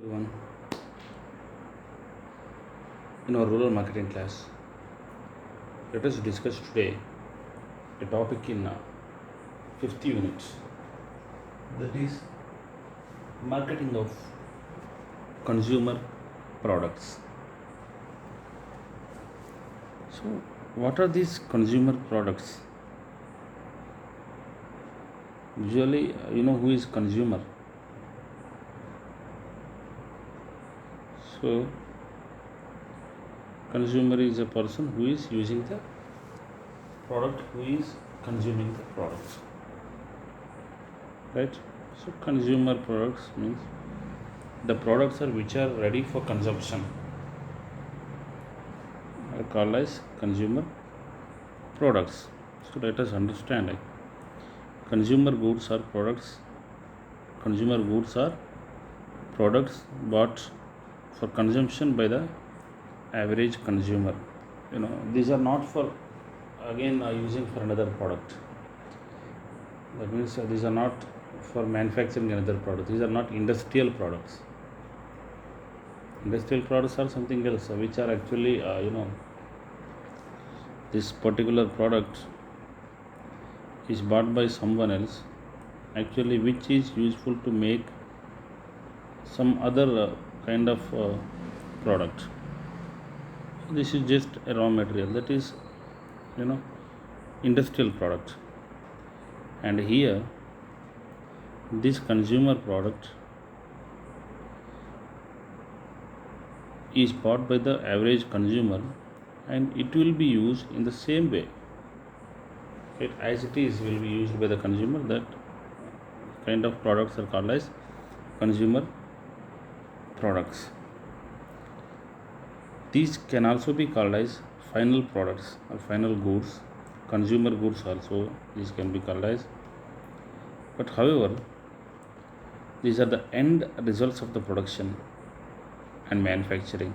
Everyone, in our rural marketing class, let us discuss today a topic in 50 units, that is marketing of consumer products. So, what are these consumer products? Usually, you know who is consumer. So, consumer is a person who is using the product, who is consuming the product, right? So, consumer products means the products are which are ready for consumption are called as consumer products. So let us understand like consumer goods are products. Consumer goods are products bought for consumption by the average consumer. These are not for again using for another product. That means these are not for manufacturing another product. These are not industrial products. Industrial products are something else, which are actually this particular product is bought by someone else, actually, which is useful to make some other kind of product. This is just a raw material, that is you know industrial product. And here this consumer product is bought by the average consumer, and it will be used in the same way. It as it is will be used by the consumer. That kind of products are called as consumer products. These can also be called as final products or final goods. Consumer goods also these can be called as. But however, these are the end results of the production and manufacturing.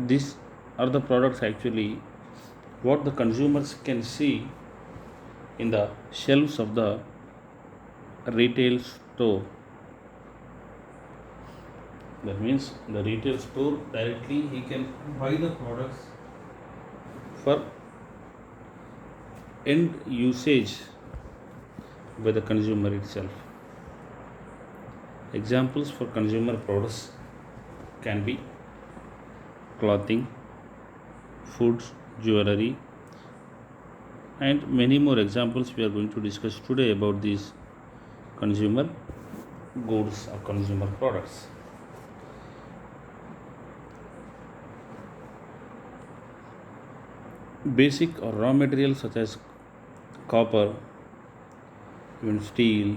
These are the products actually what the consumers can see in the shelves of the retail store. That means the retail store directly he can buy the products for end usage by the consumer itself. Examples for consumer products can be clothing, foods, jewelry, and many more examples we are going to discuss today about these consumer goods or consumer products. Basic or raw materials such as copper, even steel,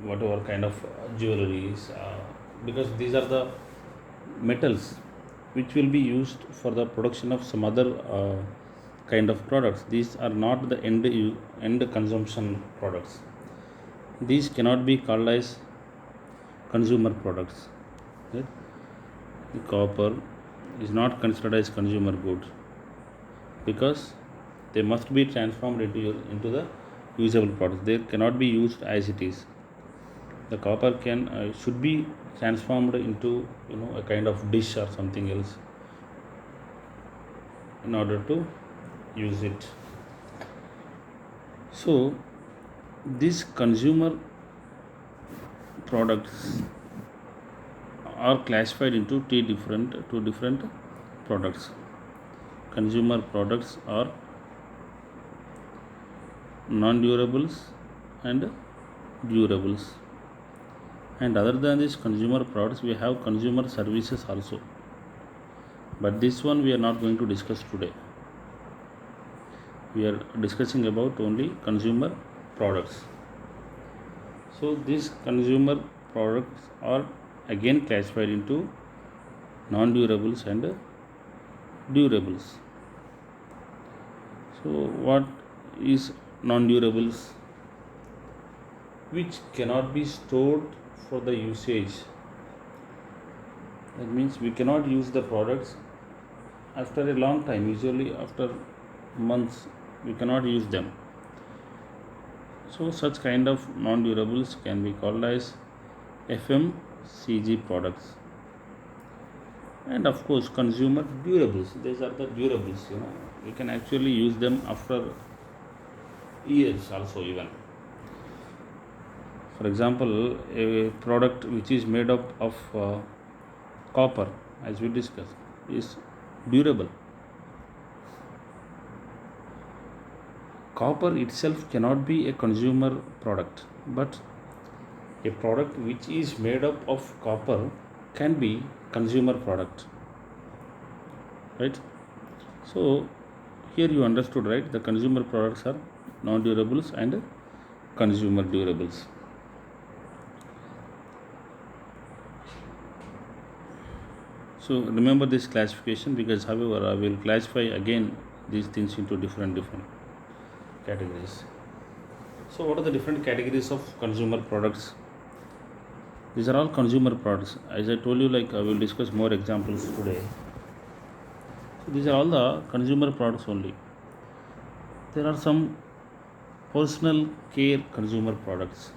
whatever kind of jewelries, because these are the metals which will be used for the production of some other kind of products. These are not the end consumption products. These cannot be called as consumer products. Right? The copper is not considered as consumer good because they must be transformed into the usable products. They cannot be used as it is. The copper should be transformed into a kind of dish or something else in order to use it. So these consumer products are classified into two different products. Consumer products are non-durables and durables. And other than these consumer products, we have consumer services also. But this one we are not going to discuss today. We are discussing about only consumer products. So these consumer products are again classified into non-durables and durables. So what is non-durables? Which cannot be stored for the usage. That means we cannot use the products after a long time, usually after months we cannot use them. So such kind of non-durables can be called as FMCG products. And of course consumer durables, these are the durables, you can actually use them after years also. Even for example, a product which is made up of copper, as we discussed, is durable. Copper itself cannot be a consumer product, but a product which is made up of copper can be consumer product, right? So here you understood, right? The consumer products are non-durables and consumer durables. So remember this classification, because however I will classify again these things into different categories. So what are the different categories of consumer products? These are all consumer products. As I told you, like I will discuss more examples today. So these are all the consumer products only. There are some personal care consumer products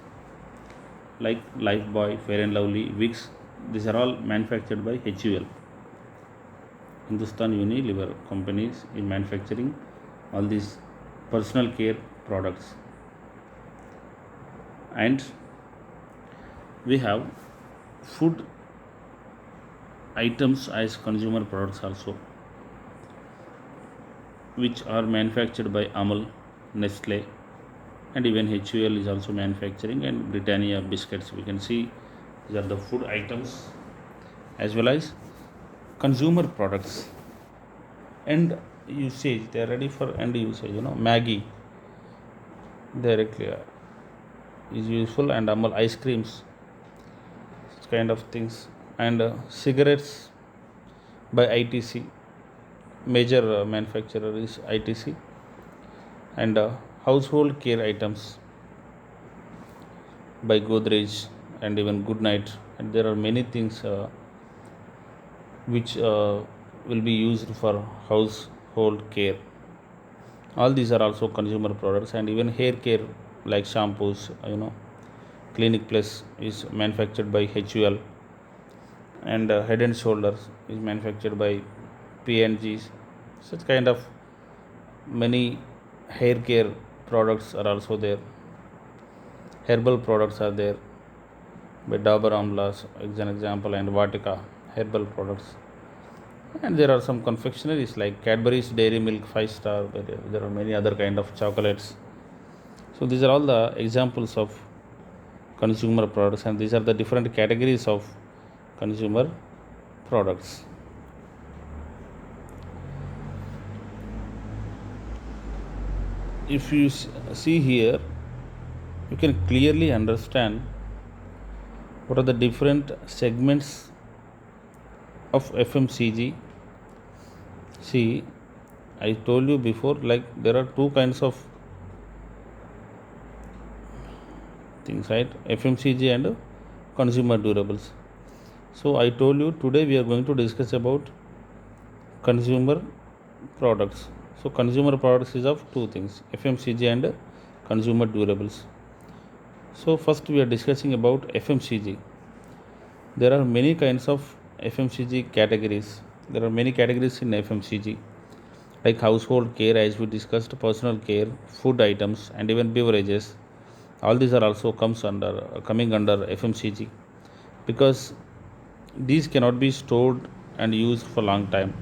like Lifebuoy, Fair and Lovely, Vicks. These are all manufactured by HUL. Hindustan Unilever companies in manufacturing all these personal care products. And we have food items as consumer products also, which are manufactured by Amul, Nestle, and even HUL is also manufacturing, and Britannia biscuits. We can see these are the food items as well as consumer products. End usage, they are ready for end usage. Maggie directly is useful, and Amul ice creams, such kind of things, and cigarettes by ITC, major manufacturer is ITC, and household care items by Godrej and even Goodnight. And there are many things which will be used for household care. All these are also consumer products. And even hair care like shampoos, Clinic Plus is manufactured by HUL, and Head and Shoulders is manufactured by PNGs. Such kind of many hair care products are also there. Herbal products are there by Dabur Amla is an example, and Vatika herbal products. And there are some confectionaries like Cadbury's Dairy Milk 5 star. There are many other kind of chocolates. So these are all the examples of consumer products, and these are the different categories of consumer products. If you see here, you can clearly understand what are the different segments of FMCG. See, I told you before, like there are two kinds of things, right? FMCG and consumer durables. So I told you today we are going to discuss about consumer products. So consumer products is of two things, FMCG and consumer durables. So first we are discussing about FMCG. There are many kinds of FMCG categories. There are many categories in FMCG like household care, as we discussed, personal care, food items, and even beverages. All these are also coming under FMCG, because these cannot be stored and used for long time.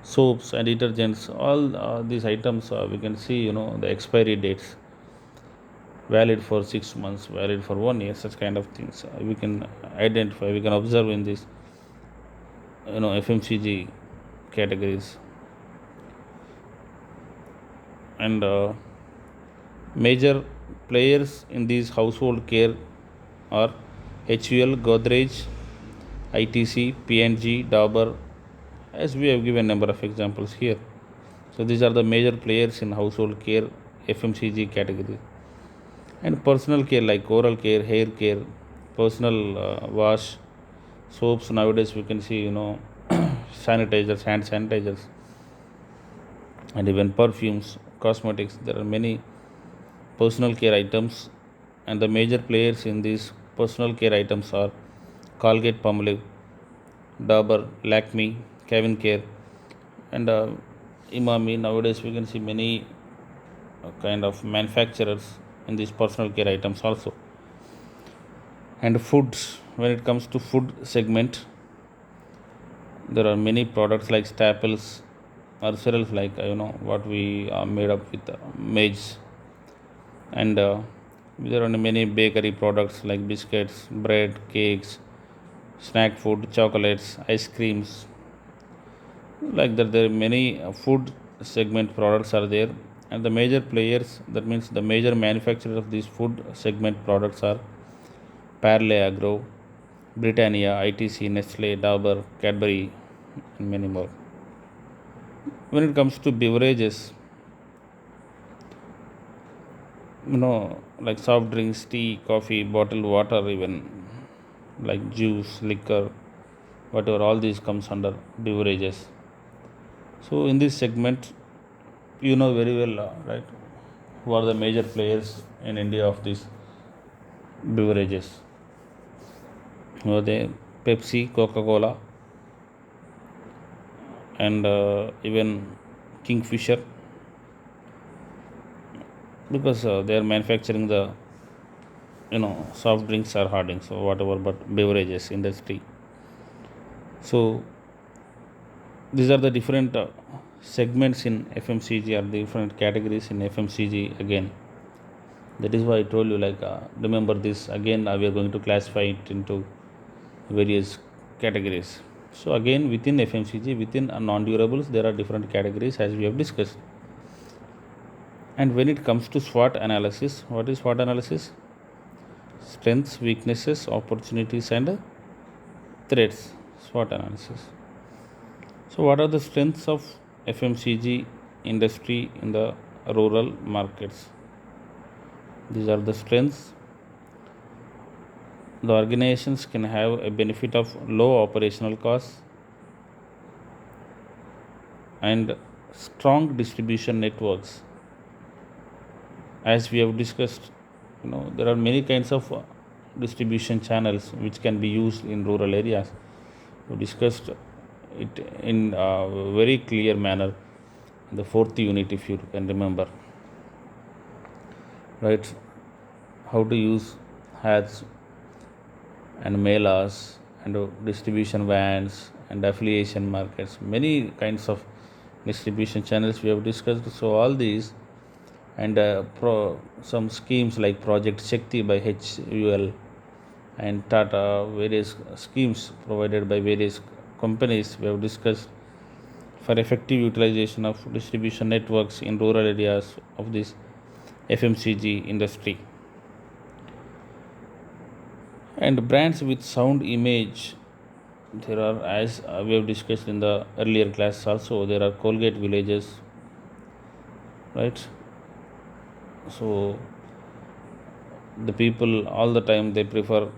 Soaps and detergents, all these items, we can see, the expiry dates, valid for 6 months, valid for 1 year, such kind of things we can identify, we can observe in this FMCG categories. And major players in these household care are HUL, Godrej, ITC, PNG, Dabur, as we have given number of examples here. So these are the major players in household care FMCG category. And personal care like oral care, hair care, personal wash, soaps. Nowadays we can see, sanitizers, hand sanitizers, and even perfumes, cosmetics. There are many personal care items, and the major players in these personal care items are Colgate Palmolive, Dabur, Lakme, Kevin Care, and Imami. Nowadays, we can see many kind of manufacturers in these personal care items also. And foods, when it comes to food segment, there are many products like staples or cereals like what we are made up with maize, and there are many bakery products like biscuits, bread, cakes, snack food, chocolates, ice creams, like that. There are many food segment products are there, and the major players, that means the major manufacturers of these food segment products are Parle Agro, Britannia, ITC, Nestle, Dabur, Cadbury, and many more. When it comes to beverages, like soft drinks, tea, coffee, bottled water, even like juice, liquor, whatever, all these comes under beverages. So in this segment, very well, right, who are the major players in India of these beverages. Who are they? Pepsi, Coca Cola, and even Kingfisher, because they are manufacturing the soft drinks or hard drinks or whatever, but beverages industry. So these are the different segments in FMCG, or the different categories in FMCG again. That is why I told you, like, remember this again. We are going to classify it into various categories. So again, within FMCG, within non-durables, there are different categories as we have discussed. And when it comes to SWOT analysis, what is SWOT analysis? Strengths, weaknesses, opportunities, and threats. SWOT analysis. So, what are the strengths of FMCG industry in the rural markets? These are the strengths. The organizations can have a benefit of low operational costs and strong distribution networks. As we have discussed, there are many kinds of distribution channels which can be used in rural areas. We discussed it in a very clear manner in the fourth unit, if you can remember, right? How to use ads and mailers and distribution vans and affiliation markets, many kinds of distribution channels we have discussed. So all these, and some schemes like Project Shakti by HUL and Tata, various schemes provided by various companies we have discussed for effective utilization of distribution networks in rural areas of this FMCG industry. And brands with sound image, there are, as we have discussed in the earlier class also, there are Colgate villages, right? So the people all the time they prefer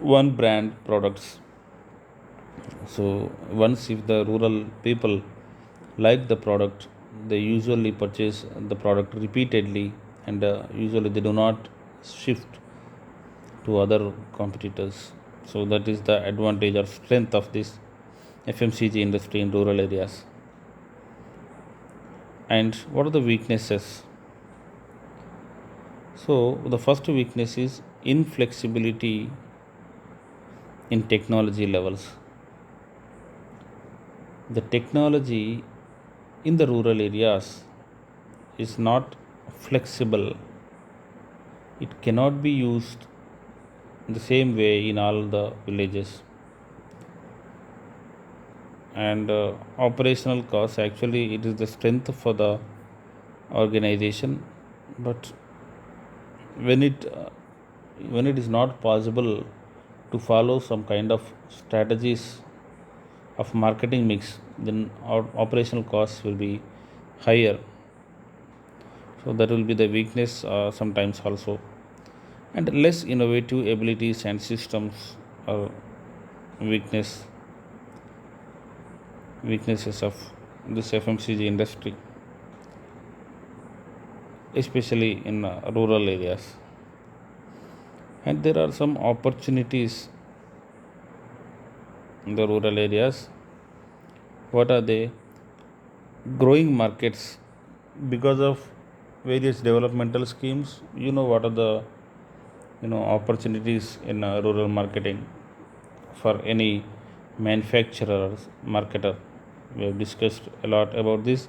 one brand products. So once if the rural people like the product, they usually purchase the product repeatedly, and usually they do not shift to other competitors. So that is the advantage or strength of this FMCG industry in rural areas. And what are the weaknesses? So the first weakness is inflexibility in technology levels. The technology in the rural areas is not flexible. It cannot be used in the same way in all the villages. And operational costs, actually it is the strength for the organization, but when it is not possible to follow some kind of strategies of marketing mix, then our operational costs will be higher. So that will be the weakness sometimes also. And less innovative abilities and systems are weaknesses of this FMCG industry. especially in rural areas. And there are some opportunities in the rural areas. What are they? Growing markets because of various developmental schemes. You know what are the opportunities in rural marketing for any manufacturer, marketer. We have discussed a lot about this.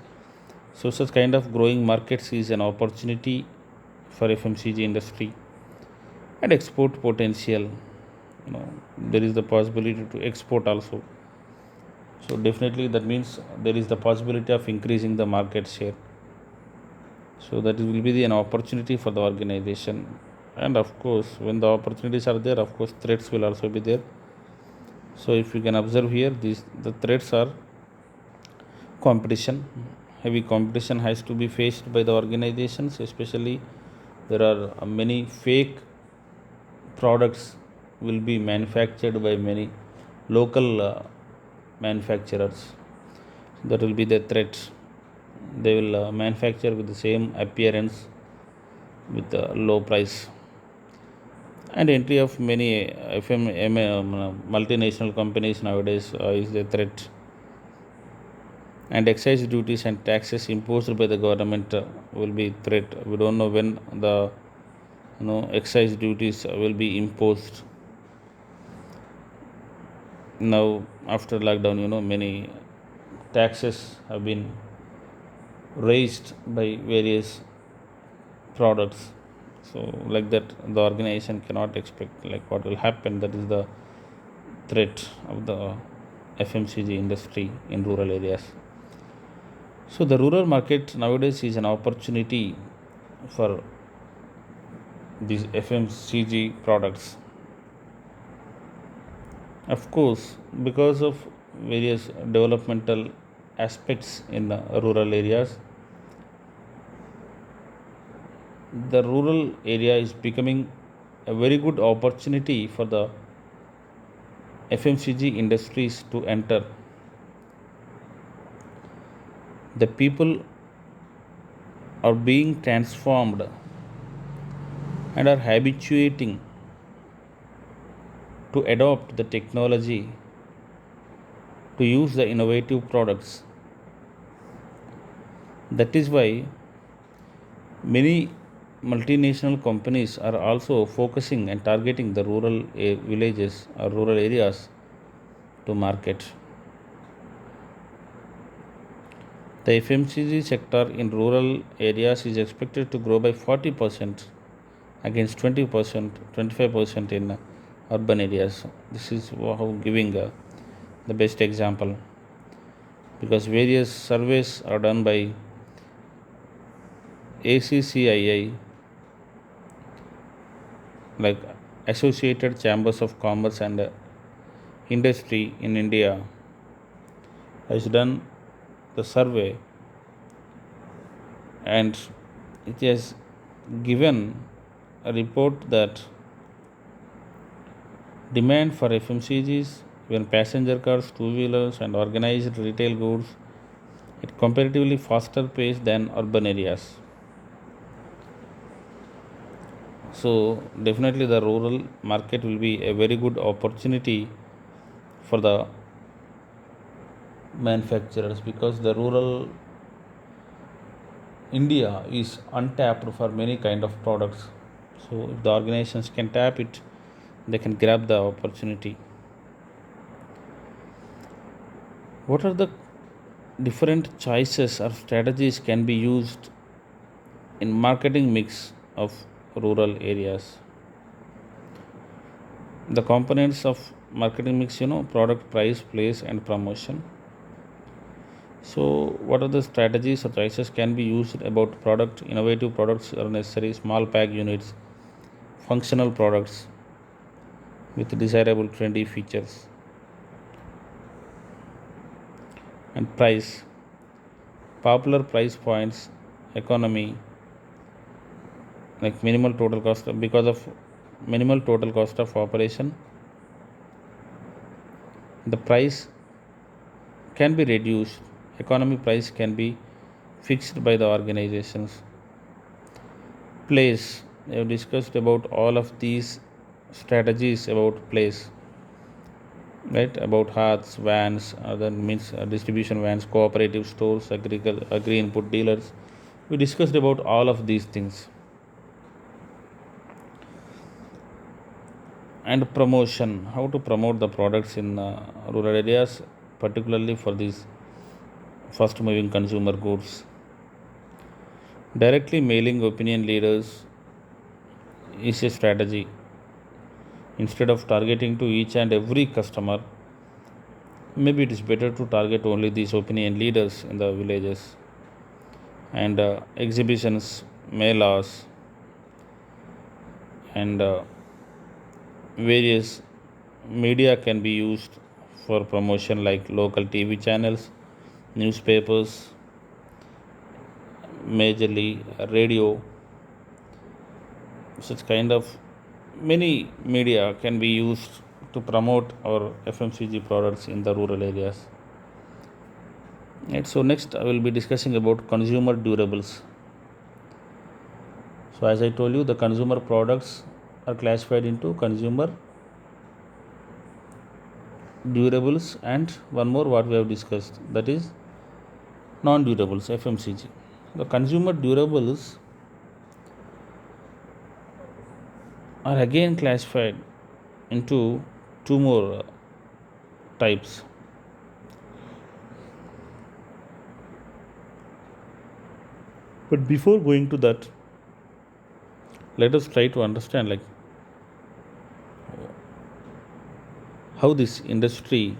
So such kind of growing markets is an opportunity for FMCG industry and export potential. There is the possibility to export also. So definitely that means there is the possibility of increasing the market share. So that will be an opportunity for the organization. And of course, when the opportunities are there, of course, threats will also be there. So if you can observe here, these the threats are competition. Heavy competition has to be faced by the organizations, especially there are many fake products will be manufactured by many local manufacturers. That will be the threat. They will manufacture with the same appearance with a low price. And entry of many multinational companies nowadays is a threat. And excise duties and taxes imposed by the government will be threat. We don't know when the excise duties will be imposed. Now after lockdown, many taxes have been raised by various products. So like that the organization cannot expect like what will happen. That is the threat of the FMCG industry in rural areas. So the rural market nowadays is an opportunity for these FMCG products. Of course, because of various developmental aspects in rural areas, the rural area is becoming a very good opportunity for the FMCG industries to enter. The people are being transformed and are habituating to adopt the technology to use the innovative products. That is why many multinational companies are also focusing and targeting the rural villages or rural areas to market. The FMCG sector in rural areas is expected to grow by 40% against 20%, 25% in urban areas. This is how giving the best example, because various surveys are done by ACCII, like Associated Chambers of Commerce and Industry in India, has done the survey, and it has given a report that demand for FMCGs, even passenger cars, two-wheelers, and organized retail goods at comparatively faster pace than urban areas. So definitely the rural market will be a very good opportunity for the manufacturers, because the rural India is untapped for many kind of products. So if the organizations can tap it, they can grab the opportunity. What are the different choices or strategies can be used in marketing mix of rural areas? The components of marketing mix, product, price, place, and promotion. So what are the strategies or choices can be used about product? Innovative products are necessary, small pack units, functional products with desirable trendy features. And price, popular price points, economy, like minimal total cost, because of minimal total cost of operation, the price can be reduced, economy price can be fixed by the organizations. Place. I have discussed about all of these strategies about place, right? About hearts, vans, other means distribution vans, cooperative stores, agri input dealers. We discussed about all of these things. And promotion, how to promote the products in rural areas, particularly for these fast moving consumer goods. Directly mailing opinion leaders is a strategy. Instead of targeting to each and every customer, maybe it is better to target only these opinion leaders in the villages. And exhibitions, melas, and various media can be used for promotion, like local TV channels, newspapers, majorly radio. Such kind of many media can be used to promote our FMCG products in the rural areas. Right, so next I will be discussing about consumer durables. So as I told you, the consumer products are classified into consumer durables and one more what we have discussed, that is non-durables, FMCG. The consumer durables are again classified into two more types. But before going to that, let us try to understand like how this industry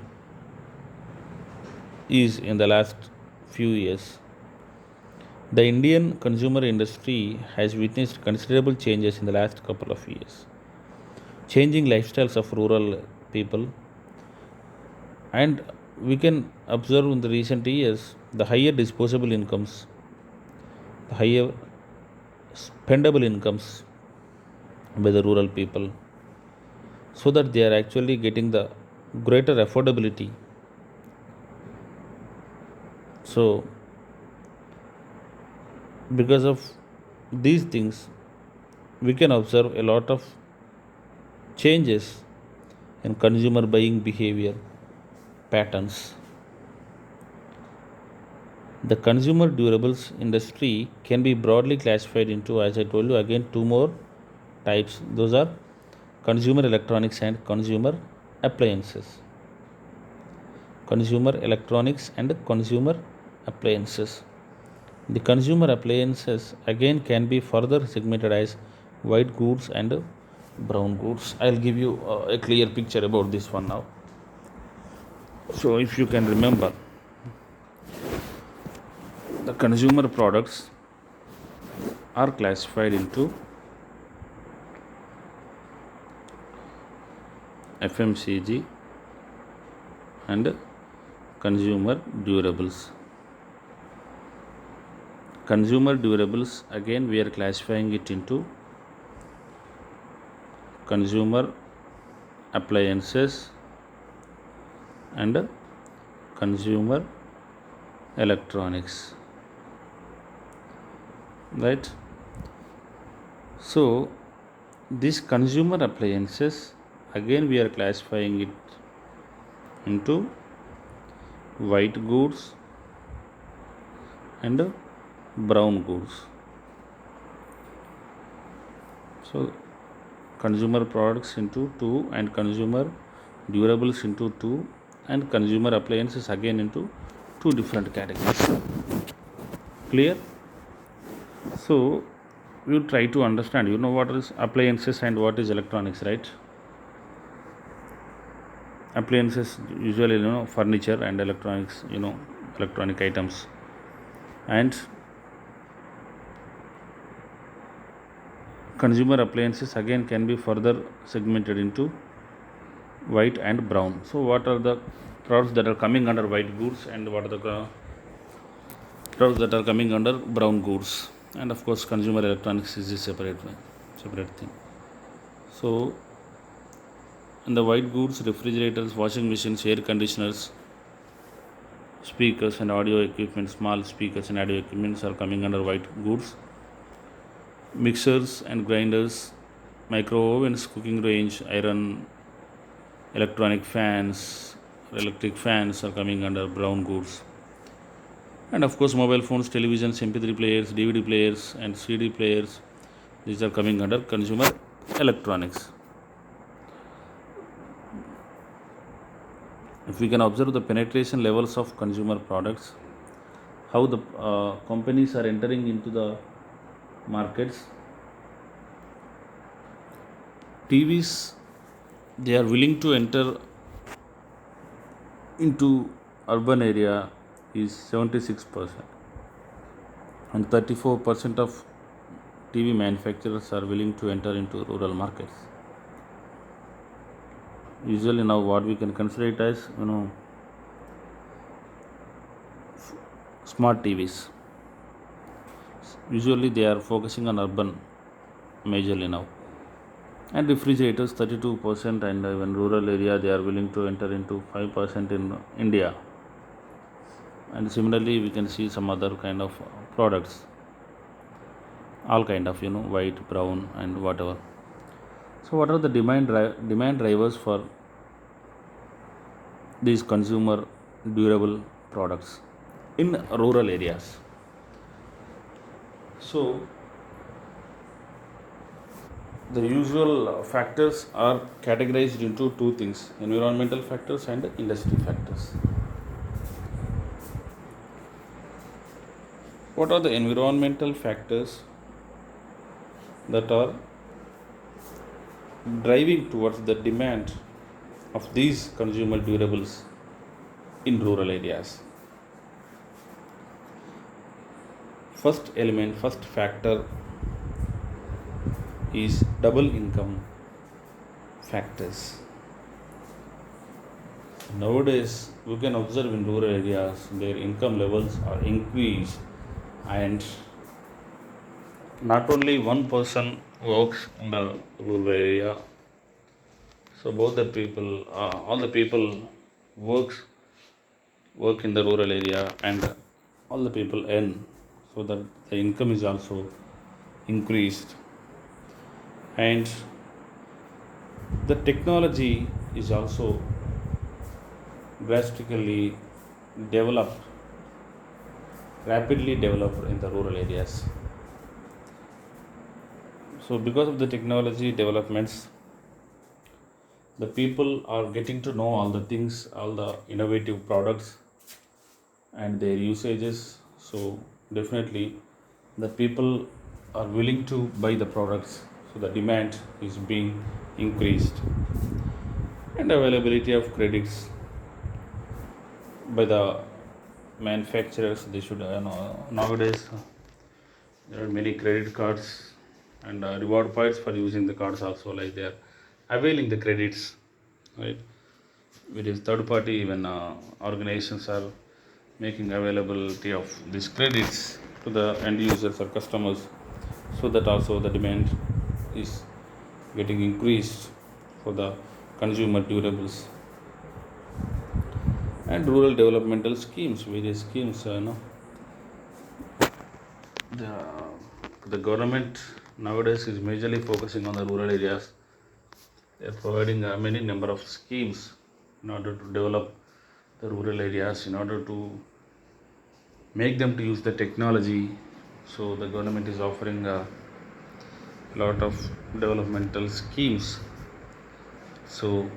is in the last few years. The Indian consumer industry has witnessed considerable changes in the last couple of years, changing lifestyles of rural people. And we can observe in the recent years the higher disposable incomes, the higher spendable incomes by the rural people, so that they are actually getting the greater affordability. So because of these things, we can observe a lot of changes in consumer buying behavior patterns. The consumer durables industry can be broadly classified into, as I told you again, two more types. Those are consumer electronics and consumer appliances. Consumer electronics and consumer appliances. The consumer appliances again can be further segmented as white goods and brown goods. I'll give you a clear picture about this one now. So, if you can remember, the consumer products are classified into FMCG and consumer durables. Consumer durables, again we are classifying it into consumer appliances and consumer electronics, right? So these consumer appliances, again we are classifying it into white goods and brown goods. So consumer products into two, and consumer durables into two, and consumer appliances again into two different categories. Clear? So we will try to understand, what is appliances and what is electronics, right? Appliances usually furniture, and electronics electronic items. And consumer appliances again can be further segmented into white and brown. So what are the products that are coming under white goods, and what are the products that are coming under brown goods? And of course consumer electronics is a separate thing. So in the white goods, refrigerators, washing machines, air conditioners, speakers and audio equipment, small speakers and audio equipments are coming under white goods. mixers and grinders, micro ovens, cooking range, iron, electronic fans, electric fans are coming under brown goods. And of course, mobile phones, televisions, MP3 players, DVD players, and CD players, these are coming under consumer electronics. If we can observe the penetration levels of consumer products, how the companies are entering into the markets, TVs, they are willing to enter into urban area is 76%, and 34% of TV manufacturers are willing to enter into rural markets. Usually now what we can consider it as, smart TVs. Usually they are focusing on urban majorly now. And refrigerators 32%, and even rural area they are willing to enter into 5% in India. And similarly we can see some other kind of products, all kind of white, brown, and whatever. So what are the demand drivers for these consumer durable products in rural areas? So the usual factors are categorized into two things: environmental factors and industry factors. What are the environmental factors that are driving towards the demand of these consumer durables in rural areas? First factor is double income factors. Nowadays, we can observe in rural areas their income levels are increased, and not only one person works in the rural area. So both the people, all the people work in the rural area, and all the people earn, so that the income is also increased, and the technology is also drastically developed, rapidly developed in the rural areas. So because of the technology developments, the people are getting to know all the things, all the innovative products and their usages. So definitely the people are willing to buy the products, so the demand is being increased, and availability of credits by the manufacturers. They should nowadays there are many credit cards and reward points for using the cards also, like they are availing the credits, right? Various third party even organizations are making availability of these credits to the end users or customers, so that also the demand is getting increased for the consumer durables. And rural developmental schemes, various schemes, the, the government nowadays is majorly focusing on the rural areas. They are providing many number of schemes in order to develop the rural areas, in order to make them to use the technology. So the government is offering a lot of developmental schemes. So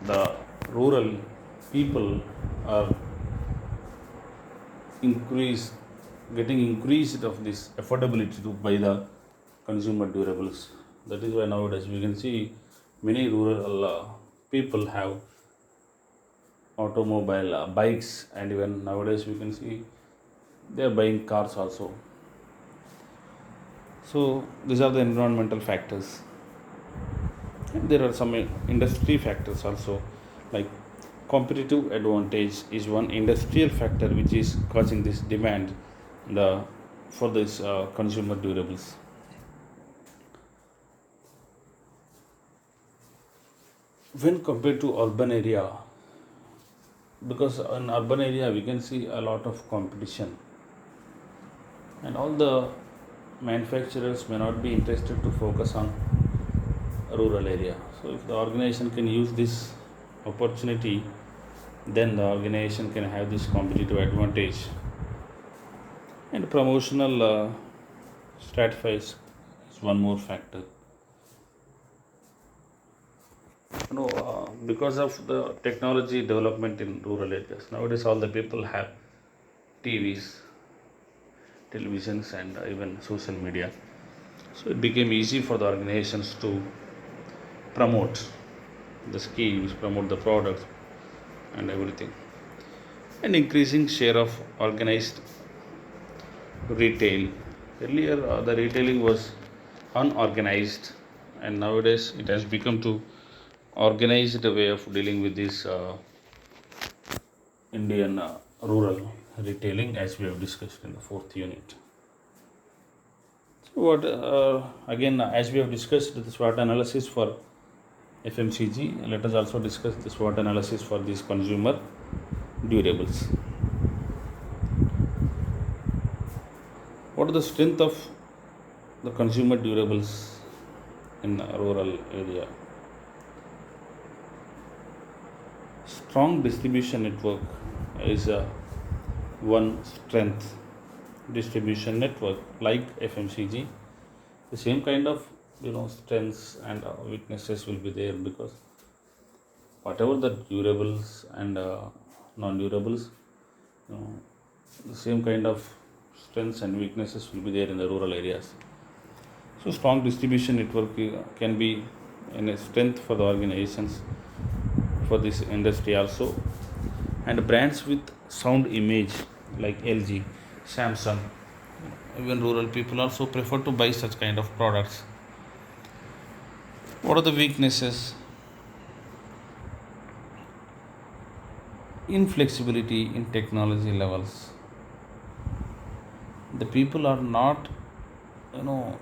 the rural people are increased getting increased of this affordability to buy the consumer durables. That is why nowadays we can see many rural people have automobile bikes, and even nowadays we can see they are buying cars also. So these are the environmental factors. And there are some industry factors also, like competitive advantage is one industrial factor which is causing this demand the for this consumer durables. When compared to urban area, because in urban area we can see a lot of competition, and all the manufacturers may not be interested to focus on rural area. So if the organization can use this opportunity, then the organization can have this competitive advantage. And promotional stratifies is one more factor. Because of the technology development in rural areas, nowadays all the people have TVs, televisions, and even social media. So it became easy for the organizations to promote the schemes, promote the products, and everything. And increasing share of organized retail. Earlier, the retailing was unorganized, and nowadays it has become to organized way of dealing with this Indian rural retailing, as we have discussed in the fourth unit. So, what again, as we have discussed the SWOT analysis for FMCG, let us also discuss the SWOT analysis for these consumer durables. What are the strength of the consumer durables in a rural area? Strong distribution network is one strength. Distribution network like FMCG, the same kind of strengths and weaknesses will be there, because whatever the durables and non-durables, you know, the same kind of strengths and weaknesses will be there in the rural areas. So strong distribution network can be a strength for the organizations for this industry also. And brands with sound image like LG, Samsung, even rural people also prefer to buy such kind of products. What are the weaknesses? Inflexibility in technology levels. The people are not, you know,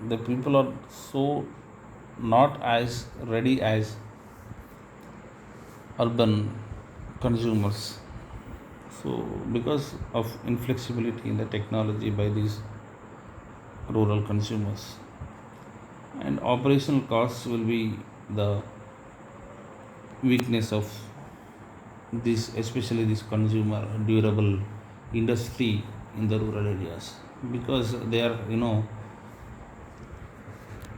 the people are so not as ready as urban consumers. So, because of inflexibility in the technology by these rural consumers, and operational costs will be the weakness of this, especially this consumer durable industry in the rural areas, because they are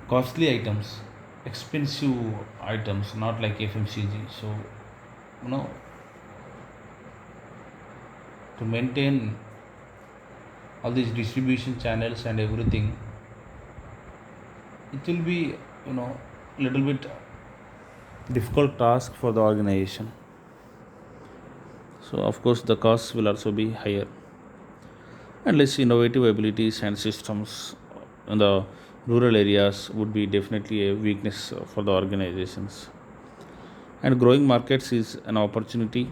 costly items, expensive items, not like FMCG. So you know to maintain all these distribution channels and everything, it will be little bit difficult task for the organization. So of course the costs will also be higher, and less innovative abilities and systems in the rural areas would be definitely a weakness for the organizations. And growing markets is an opportunity,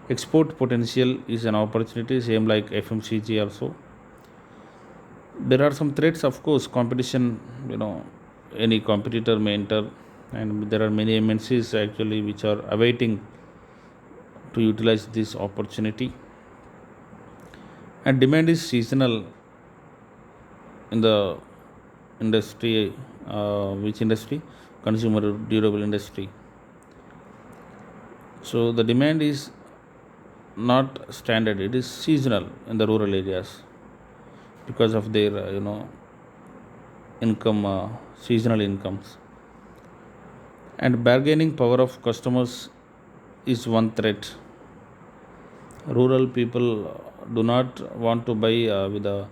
export potential is an opportunity, same like FMCG also. There are some threats, of course, competition, any competitor may enter, and there are many MNCs actually which are awaiting to utilize this opportunity. And demand is seasonal in the industry. Which industry? Consumer durable industry. So the demand is not standard, it is seasonal in the rural areas, because of their income, seasonal incomes. And bargaining power of customers is one threat. Rural people do not want to buy with a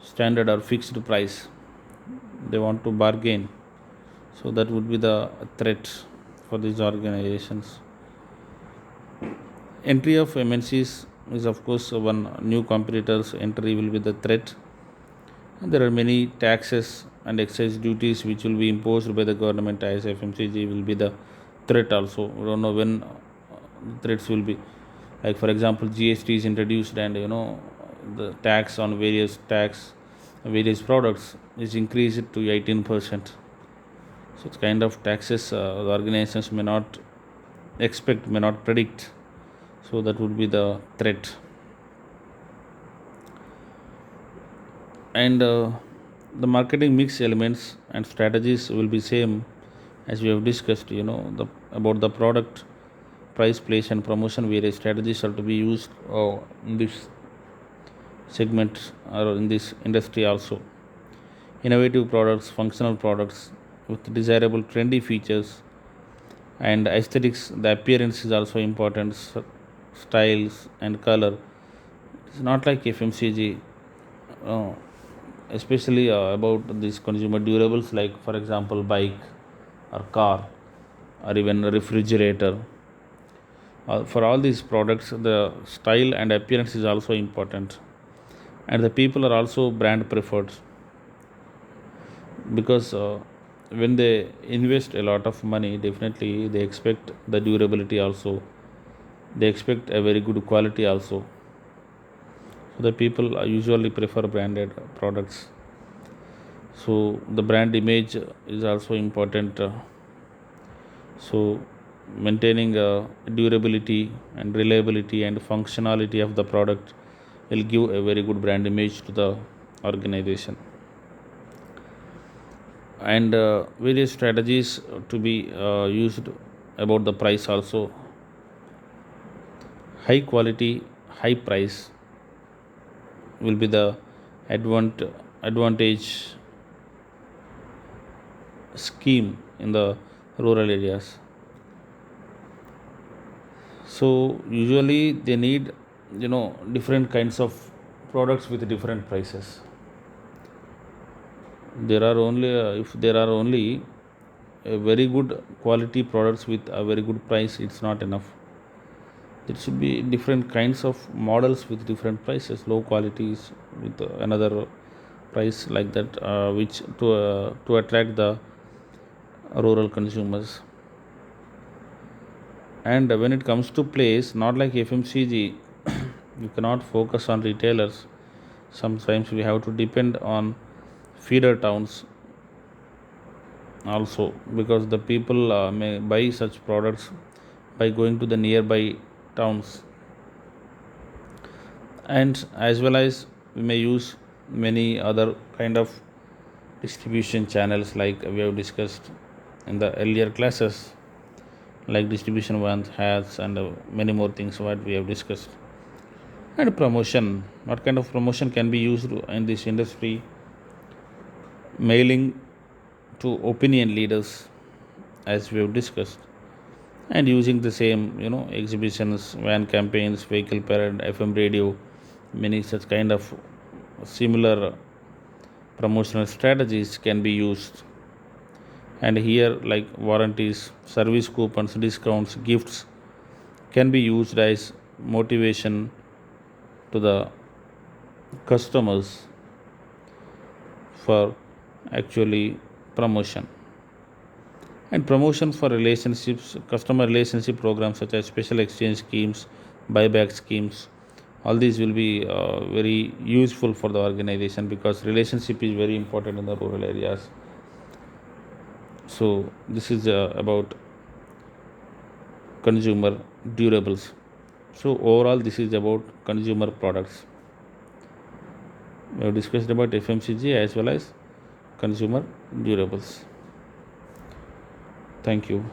standard or fixed price, they want to bargain. So that would be the threat for these organizations. Entry of MNCs is of course one new competitors entry will be the threat. And there are many taxes and excise duties which will be imposed by the government, as FMCG will be the threat also. We don't know when threats will be. Like for example, GST is introduced, and the tax on various products is increased to 18%. Such kind of taxes the organizations may not expect, may not predict. So that would be the threat. And the marketing mix elements and strategies will be same as we have discussed, about the product price, place and promotion. Various strategies are to be used in this segment or in this industry also. Innovative products, functional products with desirable trendy features and aesthetics. The appearance is also important, styles and color. It's not like FMCG, uh, especially about these consumer durables, like for example bike or car or even a refrigerator. For all these products, the style and appearance is also important, and the people are also brand preferred, because when they invest a lot of money, definitely they expect the durability also, they expect a very good quality also. So the people usually prefer branded products. So the brand image is also important. So maintaining durability and reliability and functionality of the product will give a very good brand image to the organization. And various strategies to be used about the price also. High quality, high price will be the advantage scheme in the rural areas. So usually they need, different kinds of products with different prices. There are only if there are only a very good quality products with a very good price, it's not enough. There should be different kinds of models with different prices, low qualities with another price, like that, which to attract the rural consumers. And when it comes to place, not like FMCG, you cannot focus on retailers. Sometimes we have to depend on feeder towns also, because the people may buy such products by going to the nearby towns. And as well as we may use many other kind of distribution channels, like we have discussed in the earlier classes, like distribution ones has, and many more things what we have discussed. And promotion, what kind of promotion can be used in this industry? Mailing to opinion leaders, as we have discussed, and using the same, exhibitions, van campaigns, vehicle parade, FM radio, many such kind of similar promotional strategies can be used. And here, like warranties, service coupons, discounts, gifts can be used as motivation to the customers for actually promotion. And promotion for relationships, customer relationship programs such as special exchange schemes, buyback schemes, all these will be very useful for the organization, because relationship is very important in the rural areas. So this is about consumer durables. So overall, this is about consumer products. We have discussed about FMCG as well as consumer durables. Thank you.